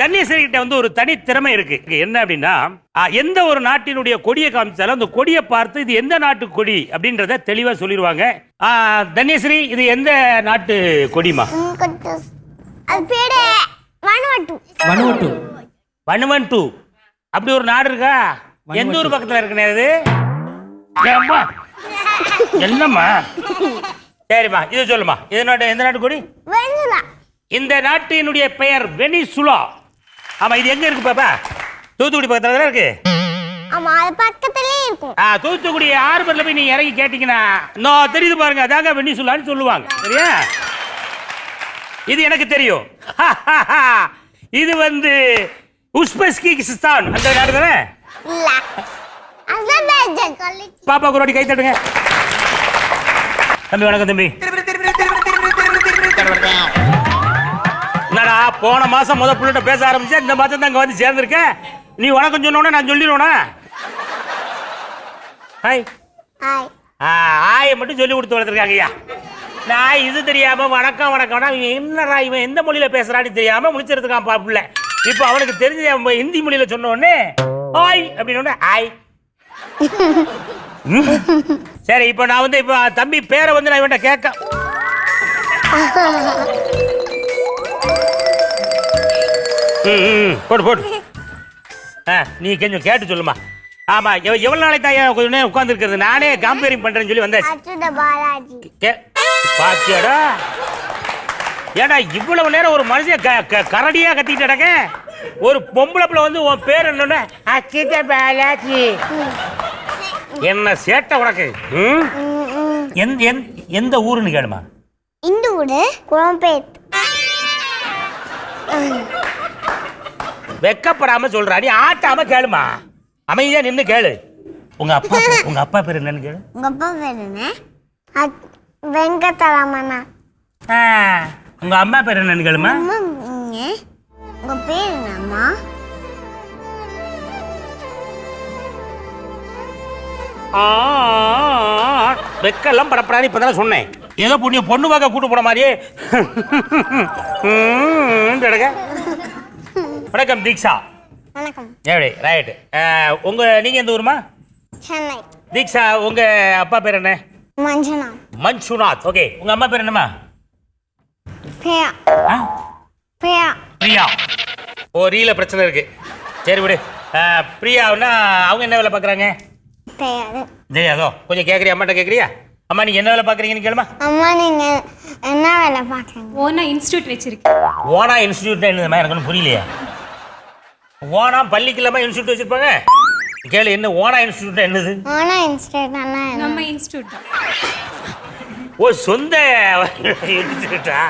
தன்யஸ்ரீ கிட்ட வந்து ஒரு தனி திறமை இருக்கு. என்ன அப்படின்னா எந்த ஒரு நாட்டினுடைய கொடியை காமிச்சாலும் அந்த கொடியை பார்த்து இது எந்த நாட்டு கொடி அப்படின்றத தெளிவா சொல்லிடுவாங்க. தன்யஸ்ரீ, இது எந்த நாட்டு கொடிமா? வனுவன்டு. அப்படி ஒரு நாடு இருக்கா? எந்த ஊர் பக்கத்துல இருக்குனே அது? என்னம்மா? சரிம்மா, இது சொல்லுமா, இது நாட்டு எந்த நாட்டு கொடி? இந்த நாட்டினுடைய பெயர் வெனிசுலா. ஆமா, இது எங்க இருக்கு பாப்பா? தூத்துக்குடி பக்கத்துல இருக்கு. ஆமா, அது பக்கத்துலயே இருக்கும். தூத்துக்குடி ஆர்பர்ல போய் நீங்க இறங்கி கேட்டீங்கன்னா நான் தெரியுது பாருங்க, அதாங்க வெனிசுலான்னு சொல்லுவாங்க. சரியா? இது எனக்கு தெரியும். இது வந்து உஸ்பெஸ்கிஸ்தான் அந்த நாடு தானே? இல்ல, அசர்பைஜான். பாப்பா ஒரு வாட்டி கை தட்டுங்க. தம்பி வணக்கம் தம்பி. என்னடா போன மாசம் முத புள்ளிட்ட பேச ஆரம்பிச்சா இந்த மாசம் தான் இங்க வந்து சேர்ந்திருக்க. நீ வணக்கம் சொன்னோட நான் சொல்லிடுவேனா? Hi hi. ஆயை மட்டும் சொல்லி கொடுத்து வளர்த்துருக்காங்க ஐயா. நான் இது தெரியாம வணக்கம் வணக்கம்னா என்னடா இவன் எந்த மொழியில பேசுறான்னு தெரியாம முடிச்சிருக்கான் பாப்புல. இப்போ அவனுக்கு தெரிஞ்ச ஹிந்தி மொழியில சொன்ன உடனே ஹாய் அப்படின்னு ஹாய். சரி, இப்போ நான் வந்து இப்போ தம்பி பேரை வந்து நான் இவன்ட்ட கேட்க. போடு போடு. நீ கொஞ்சம் கேட்டு சொல்லுமா. ஆமா, எவ்வளவு நாளைக்கு தான் கொஞ்ச நேரம் உட்கார்ந்து இருக்கிறது? நானே கம்பேரிங் பண்றேன்னு சொல்லி வந்தாச்சு. பாத்தியாடா, ஏடா இவ்வளவு நேரம் ஒரு மனுஷன் கரடியா கத்திட்டு கிடக்க. ஒரு பொம்பளை பிள்ளை வந்து உன் பேர் என்னன்னு அச்சுத பாலாஜி. என்ன சேட்டை உனக்கு? எந்த ஊருன்னு கேளுமா. இந்த ஊரு குளம்பேட். வெக்கப்படாம சொல்றா, நீ ஆட்டாம கேளுமா. அமைதியா நின்னு கேளு. உங்க அப்பா பேர் என்னன்னு கேளு. உங்க அப்பா பேர் என்ன? வெங்கடரமணா. உங்க அம்மா பேர் என்னன்னு கேளுமா. உங்க பேர் என்னம்மா? வெக்கெல்லாம் படப்படாது. இப்பதான் சொன்னேன், ஏதோ பொண்ணு பார்க்க கூட்டு போன மாதிரியே. வணக்கம் தீக்ஷா. வணக்கம். எப்படி ரைட். நீங்க எந்த ஊருமா? சென்னை. தீக்ஷா, உங்க அப்பா பேர் என்ன? மஞ்சுநாத். ஓகே, உங்க அம்மா பேர் என்னமா? பிரியா. பிரியா. ஓ, ரீல பிரச்சனை இருக்கு. சரி விடு. பிரியாவுன்னா அவங்க என்ன வேலை பார்க்குறாங்க? தெரியாதோ? கொஞ்சம் கேட்குறியா? அம்மாட்ட கேட்குறியா? அம்மா நீங்க என்ன வேலை பார்க்குறீங்கன்னு கேளுமா. அம்மா நீங்க என்ன வேலை பார்க்குறீங்க? ஓனா இன்ஸ்டிடியூட் வச்சிருக்கேன். ஓனா இன்ஸ்டிடியூட் என்னதுமா? எனக்கு ஒன்றும் புரியலையா. ஓனா பள்ளிக்குலாமா இன்ஸ்டிடியூட் வச்சிருப்பாங்க? கேளு, என்ன ஓனா இன்ஸ்டிடியூட் என்னது? ஓனா இன்ஸ்டிடியூட் நம்ம இன்ஸ்டிடியூட் தான். ஓ, சொந்த இன்ஸ்டிடியூட்டா?